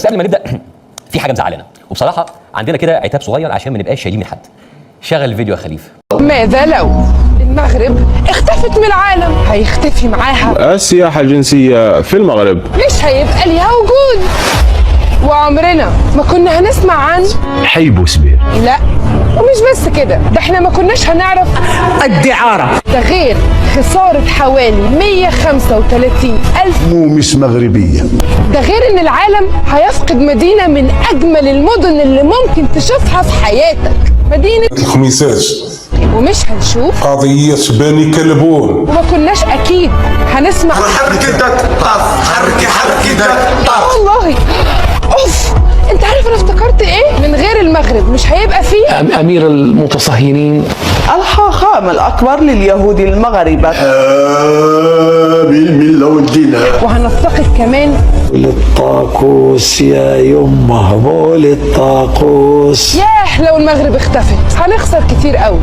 بس قبل ما نبدا في حاجه مزعلانا، وبصراحه عندنا كده عتاب صغير عشان ما نبقاش شايلين من حد. شغل الفيديو يا خليفه. ماذا لو المغرب اختفت من العالم؟ هيختفي معاها السياحة الجنسية في المغرب، مش هيبقى ليها وجود، وعمرنا ما كنا هنسمع عن حي بوسبير. لا، ومش بس كده، ده احنا ما كناش هنعرف الدعارة، ده غير خسارة حوالي 135 ألف مش مغربية. ده غير ان العالم هيفقد مدينة من اجمل المدن اللي ممكن تشوفها في حياتك، مدينة الخميسات. ومش هنشوف قضية بني كلبون. وما كناش اكيد هنسمع حركة الطرف، حركة الطرف. والله اوف، انت عارف انا افتكرت ايه؟ من غير المغرب مش هيبقى فيه أمير المتصهينين، الحاخام الأكبر لليهود المغاربة بالملة والدينار. وهنفتقد كمان للطاقوس يا يمه، مو للطاقوس. ياه لو المغرب اختفت هنخسر كتير قوي.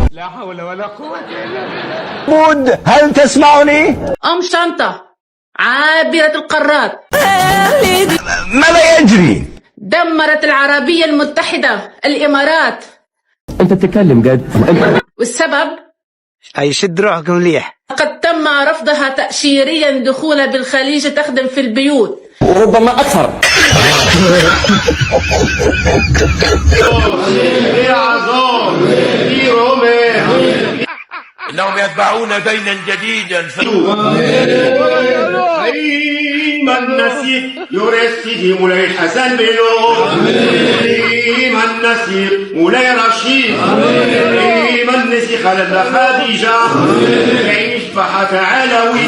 بود، هل تسمعني؟ أم شنطة عابرة القارات ماذا يجري؟ دمرت العربية المتحدة الإمارات، انت بتتكلم جد؟ والسبب يشد روحكم مليح. قد تم رفضها تأشيريا دخولها بالخليج تخدم في البيوت وربما أكثر. إنهم يتبعون دينا جديدا من نسيق يرسيه مولاي حسن بنو، من نسيق مولاي رشيد، من نسيق على خديجة، يعيش بحث علوي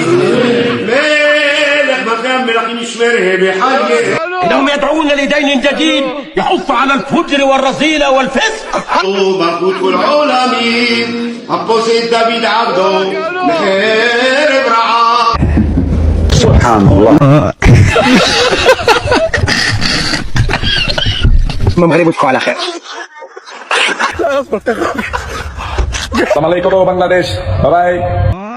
مالك مقام ملقي مشمره بحاجه. إنهم يدعون لدين جديد يحث على الفجر والرذيلة والفسق. مبروك العالمين أبو سيد دافيد عبدو خير برعاه. سبحان الله. مغربكم على خير. السلام عليكم بنغلاديش، باي باي.